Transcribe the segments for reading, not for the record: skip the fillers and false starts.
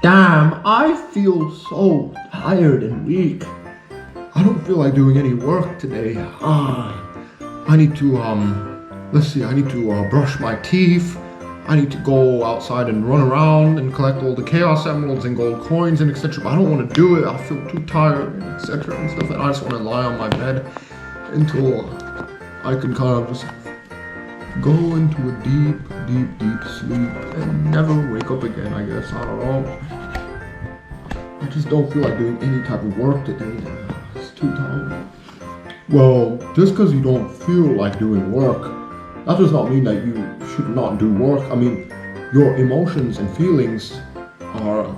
Damn, I feel so tired and weak. I don't feel like doing any work today. I need to, let's see, I need to brush my teeth. I need to go outside and run around and collect all the Chaos Emeralds and gold coins and etc. But I don't want to do it. I feel too tired and etc. and stuff. And I just want to lie on my bed until I can kind of just go into a deep sleep and never wake up again, I guess. I don't know. I just don't feel like doing any type of work today. It's too tired. Well, just because you don't feel like doing work, that does not mean that you should not do work. I mean, your emotions and feelings are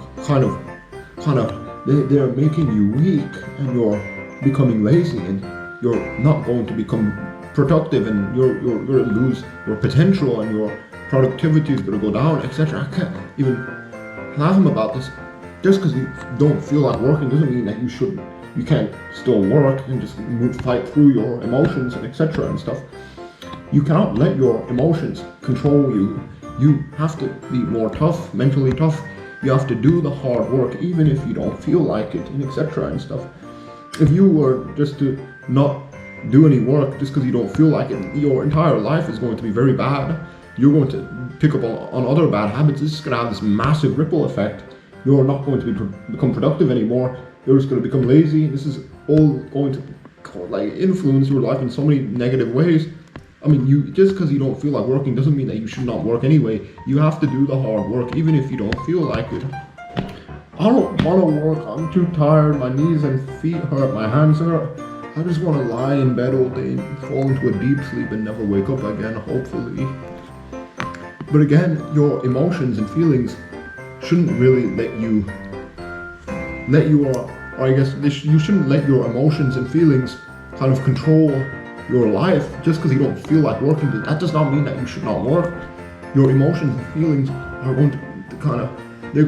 they're making you weak and you're becoming lazy and you're not going to become productive and you're going to lose your potential and your productivity is going to go down, etc. I can't even fathom about this. Just because you don't feel like working doesn't mean that you can't still work and just fight through your emotions and etc. and stuff. You cannot let your emotions control you. You have to be more tough, mentally tough. You have to do the hard work even if you don't feel like it and etc. and stuff. If you were just to not do any work just because you don't feel like it, your entire life is going to be very bad. You're going to pick up on other bad habits. This is going to have this massive ripple effect. You're not going to become productive anymore. You're just going to become lazy. This is all going to influence your life in so many negative ways. I mean, just because you don't feel like working doesn't mean that you should not work anyway. You have to do the hard work even if you don't feel like it. I don't want to work. I'm too tired. My knees and feet hurt. My hands hurt. I just want to lie in bed all day and fall into a deep sleep and never wake up again, hopefully. But again, your emotions and feelings shouldn't really you shouldn't let your emotions and feelings kind of control your life. Just because you don't feel like working, that does not mean that you should not work. Your emotions and feelings are going to they're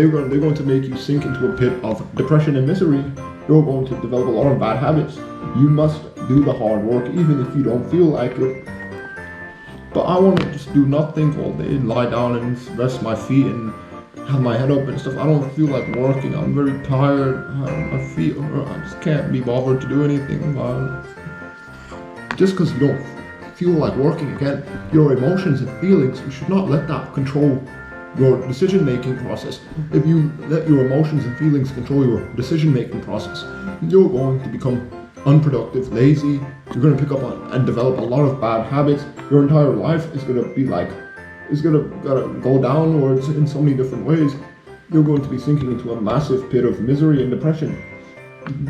going to make you sink into a pit of depression and misery. You're going to develop a lot of bad habits. You must do the hard work even if you don't feel like it. But I want to just do nothing all day, lie down and rest my feet and have my head up and stuff. I don't feel like working. I'm very tired. My feet hurt. I just can't be bothered to do anything, man. Just because you don't feel like working, again, your emotions and feelings, you should not let that control your decision-making process. If you let your emotions and feelings control your decision-making process, you're going to become unproductive, lazy. You're going to pick up on and develop a lot of bad habits. Your entire life is going to be gotta go downwards in so many different ways. You're going to be sinking into a massive pit of misery and depression.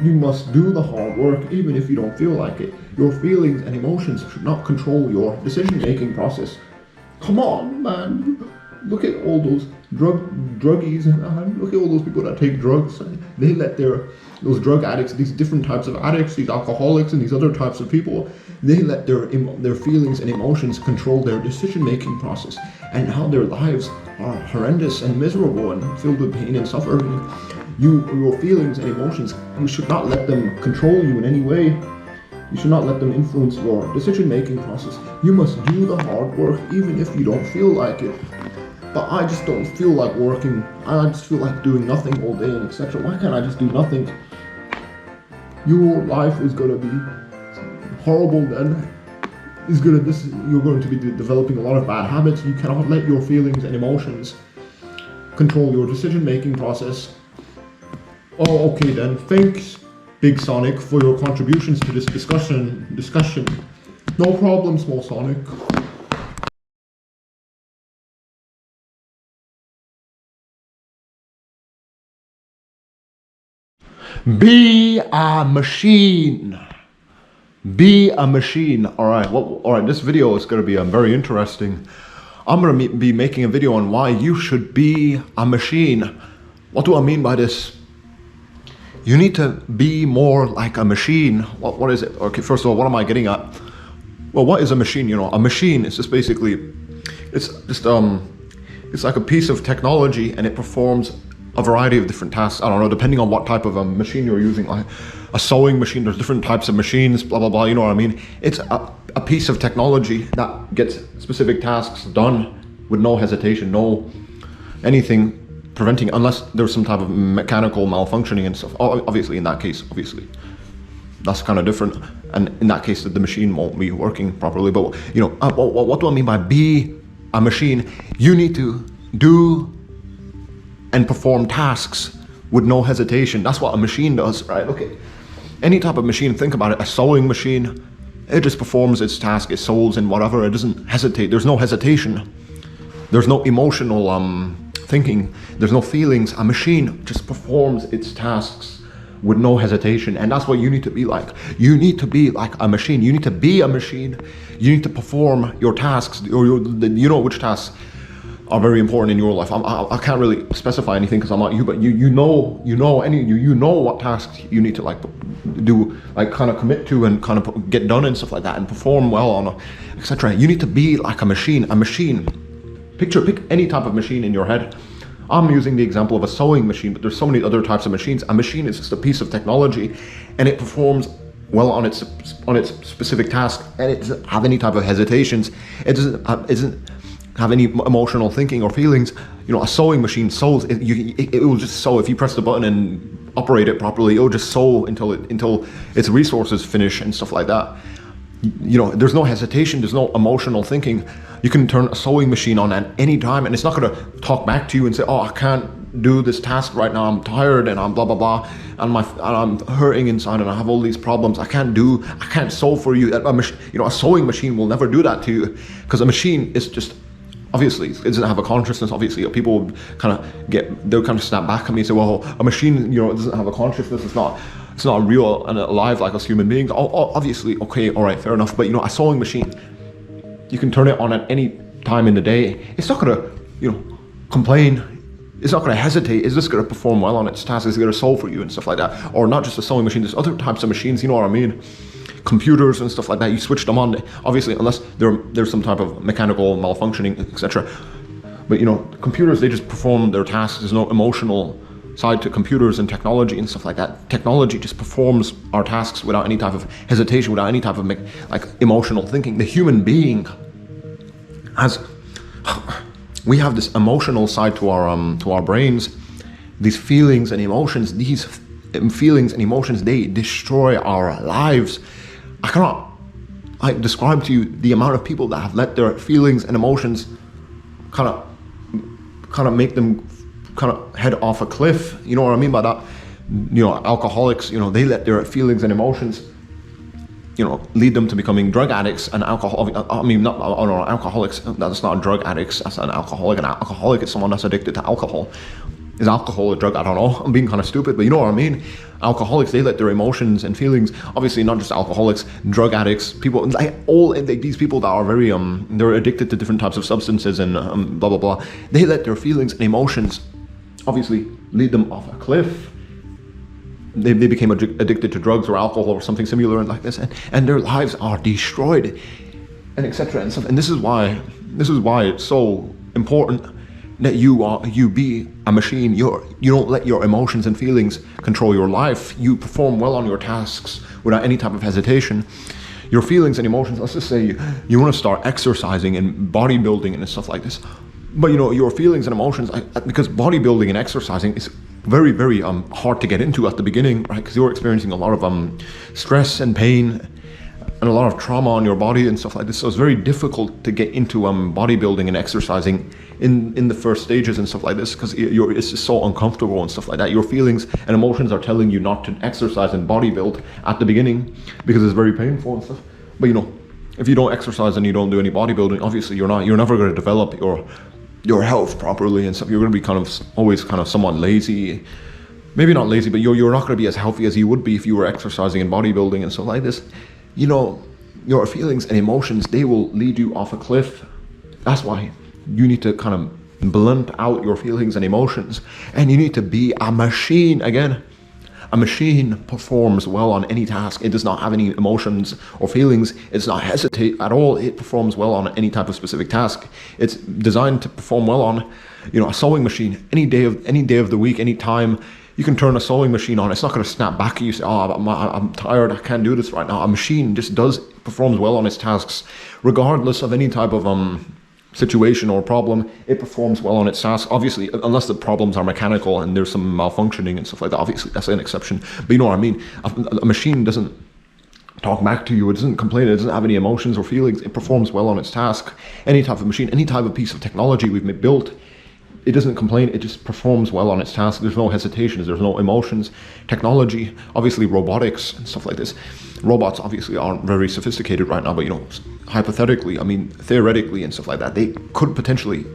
You must do the hard work even if you don't feel like it. Your feelings and emotions should not control your decision-making process. Come on, man. Look at all those druggies. Look at all those people that take drugs. They let those drug addicts, these different types of addicts, these alcoholics and these other types of people, they let their feelings and emotions control their decision-making process. And now their lives are horrendous and miserable and filled with pain and suffering. Your feelings and emotions, you should not let them control you in any way. You should not let them influence your decision-making process. You must do the hard work even if you don't feel like it. But I just don't feel like working. I just feel like doing nothing all day and etc. Why can't I just do nothing? Your life is gonna be horrible then. You're going to be developing a lot of bad habits. You cannot let your feelings and emotions control your decision-making process. Oh, okay then. Thanks, Big Sonic, for your contributions to this discussion. No problem, Small Sonic. Be a machine. Be a machine. Alright, this video is going to be very interesting. I'm going to be making a video on why you should be a machine. What do I mean by this? You need to be more like a machine. What is it? Okay, first of all, what am I getting at? Well, what is a machine? You know, a machine is just basically, it's like a piece of technology and it performs a variety of different tasks. I don't know, depending on what type of a machine you're using, like a sewing machine, there's different types of machines, blah, blah, blah, you know what I mean? It's a piece of technology that gets specific tasks done with no hesitation, no anything. preventing, unless there's some type of mechanical malfunctioning and stuff. Obviously, in that case, obviously, that's kind of different. And in that case, the machine won't be working properly. But what do I mean by be a machine? You need to do and perform tasks with no hesitation. That's what a machine does, right? Okay. Any type of machine, think about it. A sewing machine, it just performs its task. It sews and whatever. It doesn't hesitate. There's no hesitation. There's no emotional thinking. There's no feelings. A machine just performs its tasks with no hesitation. And that's what you need to be like. You need to be like a machine. You need to be a machine. You need to perform your tasks. You know which tasks are very important in your life. I can't really specify anything because I'm not you, but you know what tasks you need to like do, like kind of commit to and kind of get done and stuff like that, and perform well on, etc. You need to be like a machine. A machine. Pick any type of machine in your head. I'm using the example of a sewing machine, but there's so many other types of machines. A machine is just a piece of technology, and it performs well on its specific task, and it doesn't have any type of hesitations. It doesn't have any emotional thinking or feelings. A sewing machine sews. It will just sew. If you press the button and operate it properly, it will just sew until its resources finish and stuff like that. There's no hesitation. There's no emotional thinking. You can turn a sewing machine on at any time, and it's not going to talk back to you and say, "Oh, I can't do this task right now. I'm tired and I'm blah blah blah, and I'm hurting inside, and I have all these problems. I can't sew for you." A sewing machine will never do that to you, because a machine is just, obviously, it doesn't have a consciousness. Obviously, people they'll kind of snap back at me and say, "Well, a machine, it doesn't have a consciousness. It's not real and alive like us human beings." Obviously, okay, all right, fair enough. But a sewing machine, you can turn it on at any time in the day. It's not gonna, complain. It's not gonna hesitate. It's just gonna perform well on its tasks. It's gonna sew for you and stuff like that. Or not just a sewing machine. There's other types of machines. You know what I mean? Computers and stuff like that. You switch them on, obviously, unless there's some type of mechanical malfunctioning, etc. But computers, they just perform their tasks. There's no emotional side to computers and technology and stuff like that. Technology just performs our tasks without any type of hesitation, without any type of emotional thinking. The human being we have this emotional side to our brains. These feelings and emotions, they destroy our lives. I cannot describe to you the amount of people that have let their feelings and emotions kind of make them kind of head off a cliff. You know what I mean by that? Alcoholics, they let their feelings and emotions, lead them to becoming drug addicts and alcoholics. That's not drug addicts. That's an alcoholic. An alcoholic is someone that's addicted to alcohol. Is alcohol a drug? I don't know. I'm being kind of stupid, but you know what I mean. Alcoholics, they let their emotions and feelings, obviously not just alcoholics, drug addicts, people, these people that are very, they're addicted to different types of substances and blah, blah, blah. They let their feelings and emotions, obviously, lead them off a cliff. They became addicted to drugs or alcohol or something similar like this, and their lives are destroyed, and etc. and stuff. And this is why it's so important that you be a machine. You don't let your emotions and feelings control your life. You perform well on your tasks without any type of hesitation. Your feelings and emotions, let's just say you want to start exercising and bodybuilding and stuff like this, but your feelings and emotions, because bodybuilding and exercising is very, very hard to get into at the beginning, right? Because you're experiencing a lot of stress and pain and a lot of trauma on your body and stuff like this. So it's very difficult to get into bodybuilding and exercising in the first stages and stuff like this, because it's just so uncomfortable and stuff like that. Your feelings and emotions are telling you not to exercise and bodybuild at the beginning because it's very painful and stuff. But if you don't exercise and you don't do any bodybuilding, obviously you're never going to develop your health properly and stuff. You're going to be always somewhat lazy. Maybe not lazy, but you're not going to be as healthy as you would be if you were exercising and bodybuilding and stuff like this. Your feelings and emotions, they will lead you off a cliff. That's why you need to kind of blunt out your feelings and emotions, and you need to be a machine. Again, a machine performs well on any task. It does not have any emotions or feelings. It does not hesitate at all. It performs well on any type of specific task. It's designed to perform well on, a sewing machine. Any day of the week, any time, you can turn a sewing machine on. It's not going to snap back at you and say, "Oh, I'm tired. I can't do this right now." A machine just performs well on its tasks, regardless of any type of situation or problem, it performs well on its task. Obviously, unless the problems are mechanical and there's some malfunctioning and stuff like that, obviously that's an exception. But you know what I mean? A machine doesn't talk back to you, it doesn't complain, it doesn't have any emotions or feelings, it performs well on its task. Any type of machine, any type of piece of technology we've built, it doesn't complain, it just performs well on its task. There's no hesitations, there's no emotions. Technology, obviously robotics and stuff like this. Robots obviously aren't very sophisticated right now, but you know, hypothetically, I mean, theoretically and stuff like that, they could potentially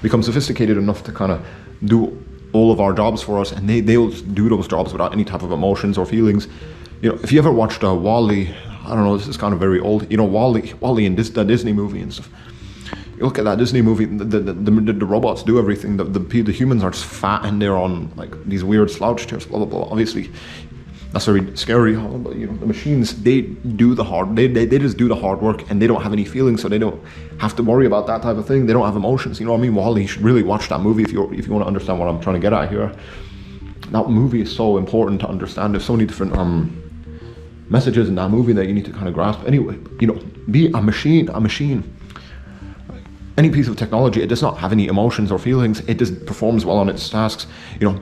become sophisticated enough to kind of do all of our jobs for us, and they'll do those jobs without any type of emotions or feelings. You know, if you ever watched WALL-E, I don't know, this is kind of very old, you know, WALL-E in the Disney movie and stuff. You look at that Disney movie, the robots do everything. The humans are just fat and they're on like these weird slouch chairs, blah blah blah. Obviously, that's very scary. But you know, the machines, they do the hard. They just do the hard work, and they don't have any feelings, so they don't have to worry about that type of thing. They don't have emotions. You know what I mean? WALL-E, you should really watch that movie if you want to understand what I'm trying to get at here. That movie is so important to understand. There's so many different messages in that movie that you need to kind of grasp. Anyway, you know, be a machine. Any piece of technology, it does not have any emotions or feelings. It just performs well on its tasks. You know,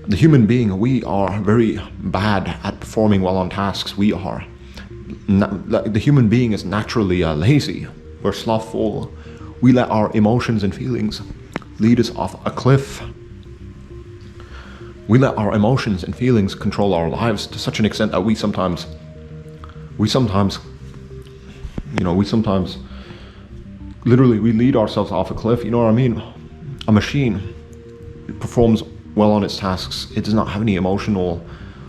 the human being, we are very bad at performing well on tasks. We are. The human being is naturally lazy. We're slothful. We let our emotions and feelings lead us off a cliff. We let our emotions and feelings control our lives to such an extent that we sometimes, literally, we lead ourselves off a cliff. You know what I mean? A machine, it performs well on its tasks. It does not have any emotional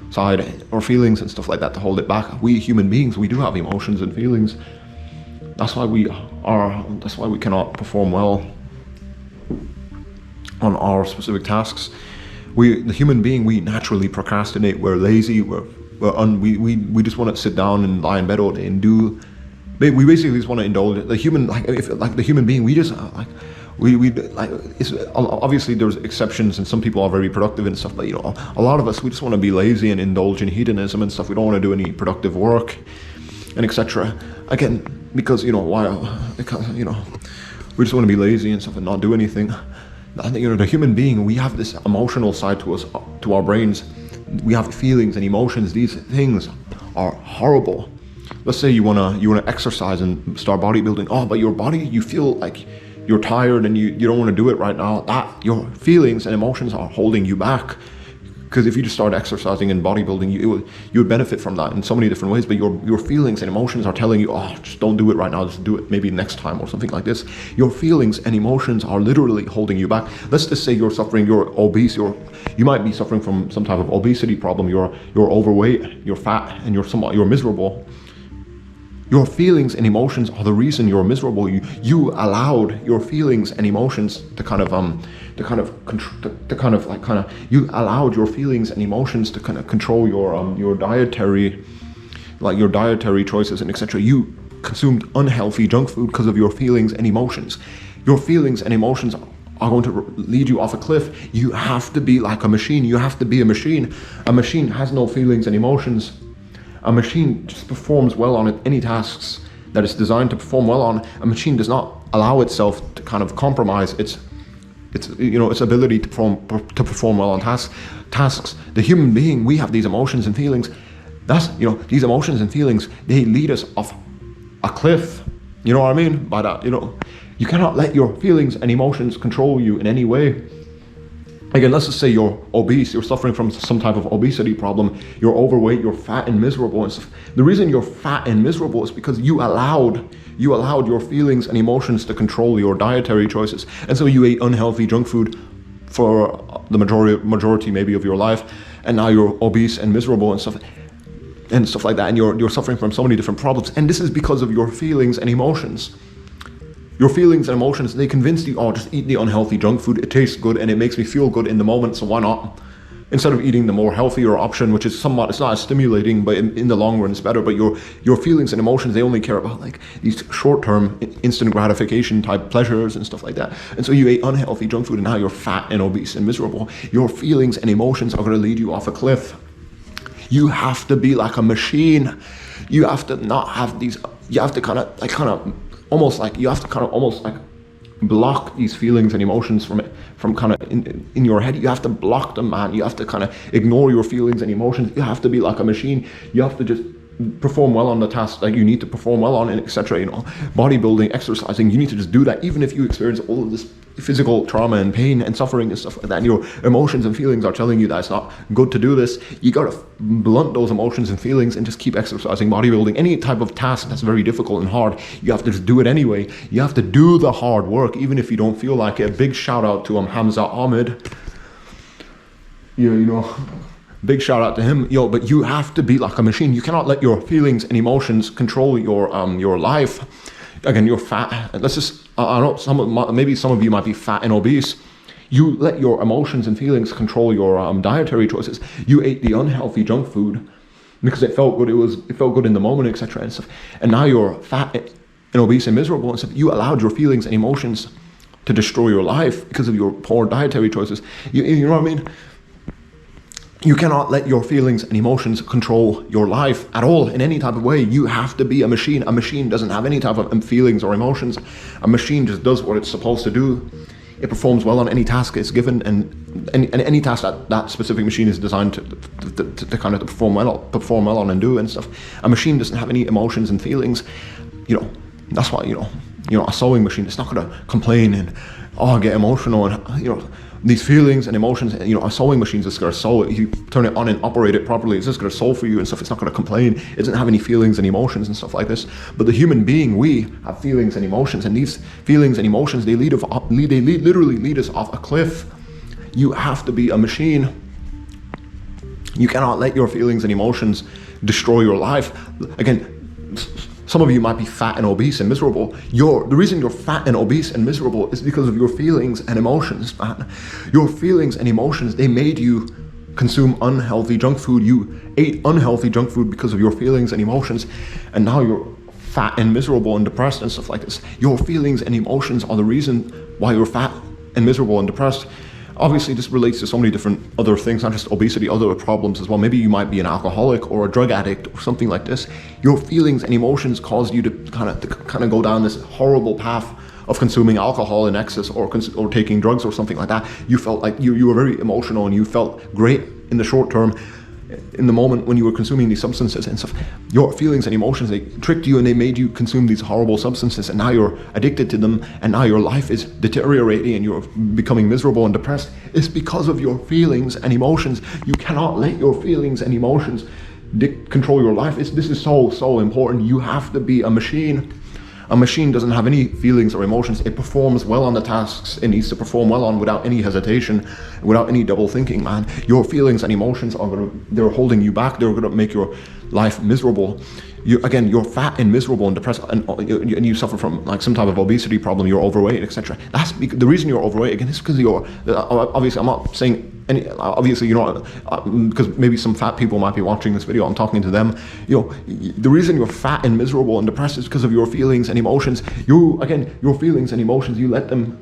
side or feelings and stuff like that to hold it back. We human beings, we do have emotions and feelings. That's why we cannot perform well on our specific tasks. The human being, we naturally procrastinate. We're lazy. We just want to sit down and lie in bed all day and do. We basically just want to indulge the human, the human being. We just it's obviously there's exceptions, and some people are very productive and stuff. But you know, a lot of us, we just want to be lazy and indulge in hedonism and stuff. We don't want to do any productive work, and etc. Again, because you know why? Because you know, we just want to be lazy and stuff and not do anything. You know, the human being, we have this emotional side to us, to our brains. We have feelings and emotions. These things are horrible. Let's say you wanna exercise and start bodybuilding. Oh, but your body, you feel like you're tired and you don't want to do it right now. That your feelings and emotions are holding you back. Because if you just start exercising and bodybuilding, you would benefit from that in so many different ways. But your feelings and emotions are telling you, oh, just don't do it right now. Just do it maybe next time or something like this. Your feelings and emotions are literally holding you back. Let's just say you're obese. You might be suffering from some type of obesity problem. You're overweight. You're fat, and you're miserable. Your feelings and emotions are the reason you're miserable. You allowed your feelings and emotions to you allowed your feelings and emotions to kind of control your dietary choices and etc. You consumed unhealthy junk food because of your feelings and emotions. Your feelings and emotions are going to lead you off a cliff. You have to be like a machine. You have to be a machine. A machine has no feelings and emotions. A machine just performs well on any tasks that it's designed to perform well on. A machine does not allow itself to kind of compromise its ability to perform well on tasks. The human being, we have these emotions and feelings. These emotions and feelings, they lead us off a cliff. You know what I mean by that? You cannot let your feelings and emotions control you in any way. Again, let's just say you're obese, you're suffering from some type of obesity problem, you're overweight, you're fat and miserable and stuff. The reason you're fat and miserable is because you allowed your feelings and emotions to control your dietary choices. And so you ate unhealthy junk food for the majority maybe of your life, and now you're obese and miserable and stuff like that, and you're suffering from so many different problems. And this is because of your feelings and emotions. Your feelings and emotions, they convinced you, oh, just eat the unhealthy junk food. It tastes good and it makes me feel good in the moment, so why not? Instead of eating the more healthier option, which is it's not as stimulating, but in the long run it's better. But your feelings and emotions, they only care about like these short-term instant gratification type pleasures and stuff like that. And so you ate unhealthy junk food and now you're fat and obese and miserable. Your feelings and emotions are going to lead you off a cliff. You have to be like a machine. You have to not have these, you have to kind of almost block these feelings and emotions from kind of in your head. You have to block them, man. You have to kind of ignore your feelings and emotions. You have to be like a machine. You have to just perform well on the tasks that you need to perform well on, and etc. Bodybuilding, exercising, you need to just do that, even if you experience all of this physical trauma and pain and suffering and stuff like that, and your emotions and feelings are telling you that it's not good to do this. You gotta blunt those emotions and feelings and just keep exercising, bodybuilding, any type of task that's very difficult and hard. You have to just do it anyway. You have to do the hard work, even if you don't feel like it. Big shout out to Hamza Ahmed. Big shout out to him, but you have to be like a machine. You cannot let your feelings and emotions control your life. Again, you're fat. Let's just, I know maybe some of you might be fat and obese. You let your emotions and feelings control your dietary choices. You ate the unhealthy junk food because it felt good. It felt good in the moment, etc. and stuff. And now you're fat and obese and miserable and stuff. You allowed your feelings and emotions to destroy your life because of your poor dietary choices. You know what I mean? You cannot let your feelings and emotions control your life at all in any type of way. You have to be a machine. A machine doesn't have any type of feelings or emotions. A machine just does what it's supposed to do. It performs well on any task it's given, and any task that specific machine is designed to kind of perform well on and do and stuff. A machine doesn't have any emotions and feelings. That's why a sewing machine, it's not going to complain and get emotional and these feelings and emotions. A sewing machine is just going to sew it. You turn it on and operate it properly, it's just going to sew for you and stuff. It's not going to complain. It doesn't have any feelings and emotions and stuff like this. But the human being, we have feelings and emotions, and these feelings and emotions, they literally lead us off a cliff. You have to be a machine. You cannot let your feelings and emotions destroy your life. Again, some of you might be fat and obese and miserable. The reason you're fat and obese and miserable is because of your feelings and emotions, man. Your feelings and emotions, they made you consume unhealthy junk food. You ate unhealthy junk food because of your feelings and emotions, and now you're fat and miserable and depressed and stuff like this. Your feelings and emotions are the reason why you're fat and miserable and depressed. Obviously, this relates to so many different other things, not just obesity, other problems as well. Maybe you might be an alcoholic or a drug addict or something like this. Your feelings and emotions caused you to kind of go down this horrible path of consuming alcohol in excess or taking drugs or something like that. You felt like you were very emotional and you felt great in the short term. In the moment when you were consuming these substances and stuff, your feelings and emotions, they tricked you and they made you consume these horrible substances, and now you're addicted to them, and now your life is deteriorating and you're becoming miserable and depressed. It's because of your feelings and emotions. You cannot let your feelings and emotions control your life. This is so important. You have to be a machine. A machine doesn't have any feelings or emotions. It performs well on the tasks it needs to perform well on without any hesitation, without any double thinking, man. Your feelings and emotions they're holding you back. They're gonna make your life miserable. You're fat and miserable and depressed, and you suffer from like some type of obesity problem. You're overweight, etc. That's the reason you're overweight. Again, it's because obviously, I'm not saying obviously, because maybe some fat people might be watching this video. I'm talking to them. The reason you're fat and miserable and depressed is because of your feelings and emotions. Your feelings and emotions, you let them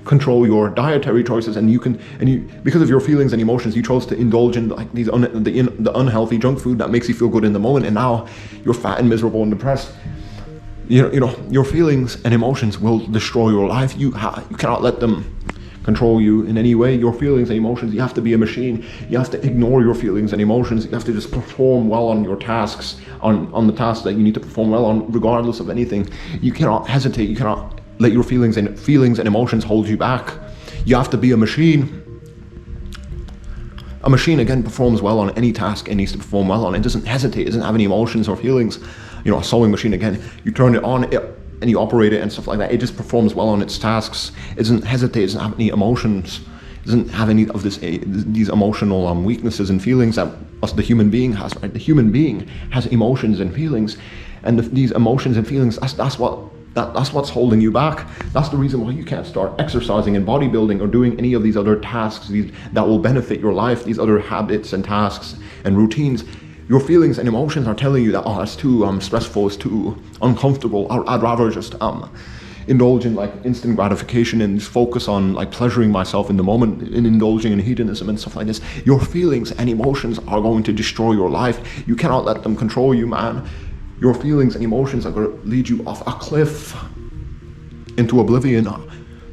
control your dietary choices, and because of your feelings and emotions, you chose to indulge in like the unhealthy junk food that makes you feel good in the moment, and now you're fat and miserable and depressed. Your feelings and emotions will destroy your life. You cannot let them control you in any way. Your feelings and emotions, you have to be a machine. You have to ignore your feelings and emotions. You have to just perform well on your tasks, on the tasks that you need to perform well on, regardless of anything. You cannot hesitate. You cannot let your feelings and emotions hold you back. You have to be a machine. A machine, again, performs well on any task it needs to perform well on. It doesn't hesitate. It doesn't have any emotions or feelings. A sewing machine, again, you turn it on and you operate it and stuff like that. It just performs well on its tasks. It doesn't hesitate. It doesn't have any emotions. It doesn't have any of these emotional weaknesses and feelings that the human being has. Right? The human being has emotions and feelings, and these emotions and feelings, that's what's holding you back. That's the reason why you can't start exercising and bodybuilding or doing any of these other tasks that will benefit your life, these other habits and tasks and routines. Your feelings and emotions are telling you that, it's too stressful, it's too uncomfortable. I'd rather just indulge in like instant gratification and just focus on like pleasuring myself in the moment and indulging in hedonism and stuff like this. Your feelings and emotions are going to destroy your life. You cannot let them control you, man. Your feelings and emotions are going to lead you off a cliff. into oblivion.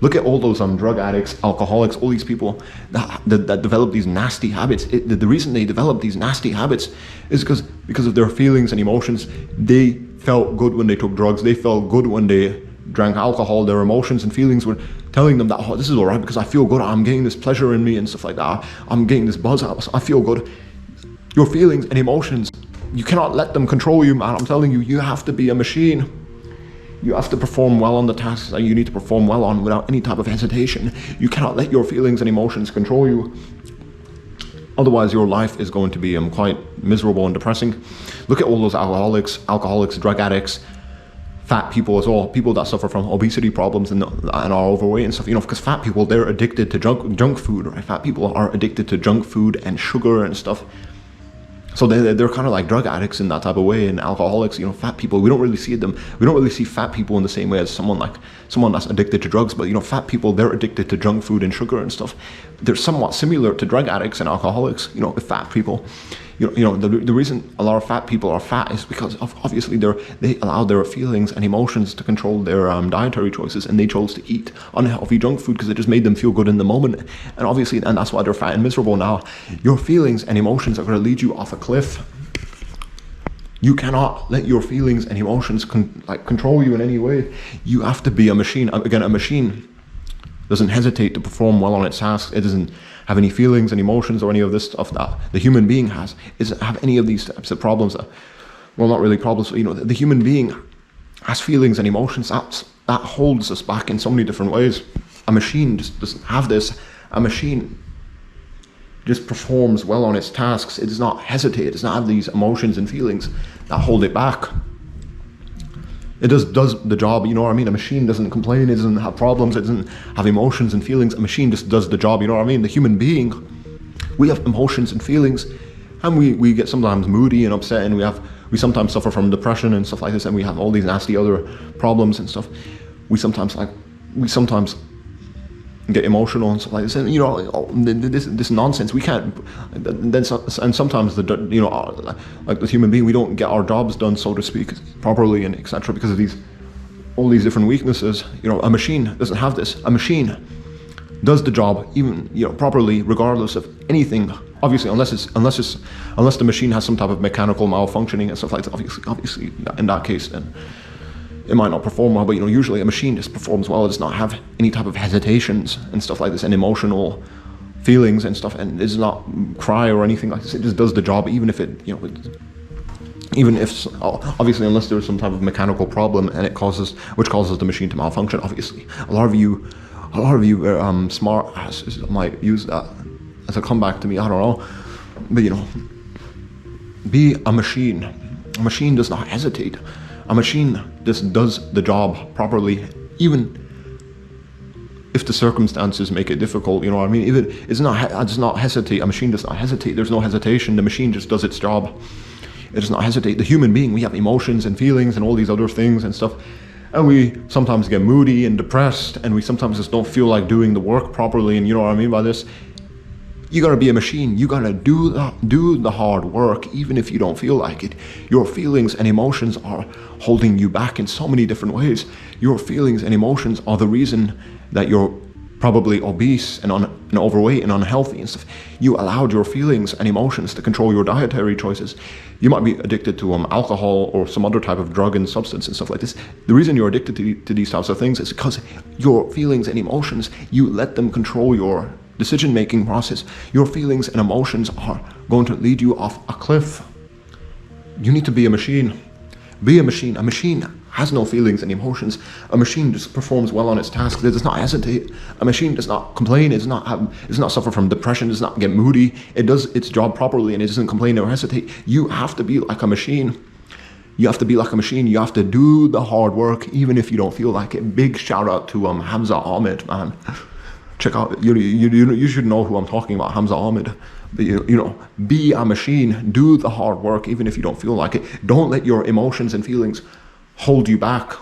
Look at all those drug addicts, alcoholics, all these people that develop these nasty habits. The reason they develop these nasty habits is because of their feelings and emotions. They felt good when they took drugs. They felt good when they drank alcohol. Their emotions and feelings were telling them that, oh, this is all right because I feel good. I'm getting this pleasure in me and stuff like that. I'm getting this buzz. I feel good. Your feelings and emotions, you cannot let them control you, man. I'm telling you, you have to be a machine. You have to perform well on the tasks that you need to perform well on without any type of hesitation. You cannot let your feelings and emotions control you. Otherwise, your life is going to be quite miserable and depressing. Look at all those alcoholics, drug addicts, fat people as well, people that suffer from obesity problems and are overweight and stuff, because fat people, they're addicted to junk food, right? Fat people are addicted to junk food and sugar and stuff. So they're kind of like drug addicts in that type of way, and alcoholics, fat people, we don't really see fat people in the same way as someone that's addicted to drugs, but fat people, they're addicted to junk food and sugar and stuff. They're somewhat similar to drug addicts and alcoholics, fat people. The reason a lot of fat people are fat is because obviously they allow their feelings and emotions to control their dietary choices, and they chose to eat unhealthy junk food because it just made them feel good in the moment, and that's why they're fat and miserable. Now, your feelings and emotions are going to lead you off a cliff. You cannot let your feelings and emotions control you in any way. You have to be a machine. Again, a machine doesn't hesitate to perform well on its tasks. It doesn't have any feelings and emotions or any of this stuff that the human being has. It doesn't have any of these types of problems. Not really problems, but the human being has feelings and emotions. That holds us back in so many different ways. A machine just doesn't have this. A machine just performs well on its tasks. It does not hesitate. It does not have these emotions and feelings that hold it back. It does the job, A machine doesn't complain, it doesn't have problems, it doesn't have emotions and feelings. A machine just does the job, The human being, we have emotions and feelings, and we get sometimes moody and upset, and we sometimes suffer from depression and stuff like this, and we have all these nasty other problems and stuff. We sometimes get emotional and stuff like this, and this nonsense, we can't. And sometimes like the human being, we don't get our jobs done, so to speak, properly and etc. because of all these different weaknesses. A machine doesn't have this. A machine does the job even properly, regardless of anything. Obviously, unless the machine has some type of mechanical malfunctioning and stuff like that. Obviously, in that case, then it might not perform well, but usually a machine just performs well. It does not have any type of hesitations and stuff like this, and emotional feelings and stuff, and it does not cry or anything like this. It just does the job, even if obviously, unless there's some type of mechanical problem and which causes the machine to malfunction. Obviously, a lot of you smart asses might use that as a comeback to me. I don't know, but be a machine. A machine does not hesitate. A machine just does the job properly, even if the circumstances make it difficult. Even it does not hesitate. A machine does not hesitate. There's no hesitation. The machine just does its job. It does not hesitate. The human being, we have emotions and feelings and all these other things and stuff, and we sometimes get moody and depressed, and we sometimes just don't feel like doing the work properly. And you know what I mean by this? You gotta be a machine. You gotta do the hard work, even if you don't feel like it. Your feelings and emotions are holding you back in so many different ways. Your feelings and emotions are the reason that you're probably obese and overweight and unhealthy and stuff. You allowed your feelings and emotions to control your dietary choices. You might be addicted to alcohol or some other type of drug and substance and stuff like this. The reason you're addicted to these types of things is because your feelings and emotions, you let them control your decision-making process. Your feelings and emotions are going to lead you off a cliff. You need to be a machine. Be a machine. A machine has no feelings and emotions. A machine just performs well on its tasks. It does not hesitate. A machine does not complain. It does not suffer from depression. It does not get moody. It does its job properly, and it doesn't complain or hesitate. You have to be like a machine. You have to be like a machine. You have to do the hard work, even if you don't feel like it. Big shout out to Hamza Ahmed, man. Check out, you should know who I'm talking about, Hamza Ahmed. Be a machine, do the hard work, even if you don't feel like it. Don't let your emotions and feelings hold you back.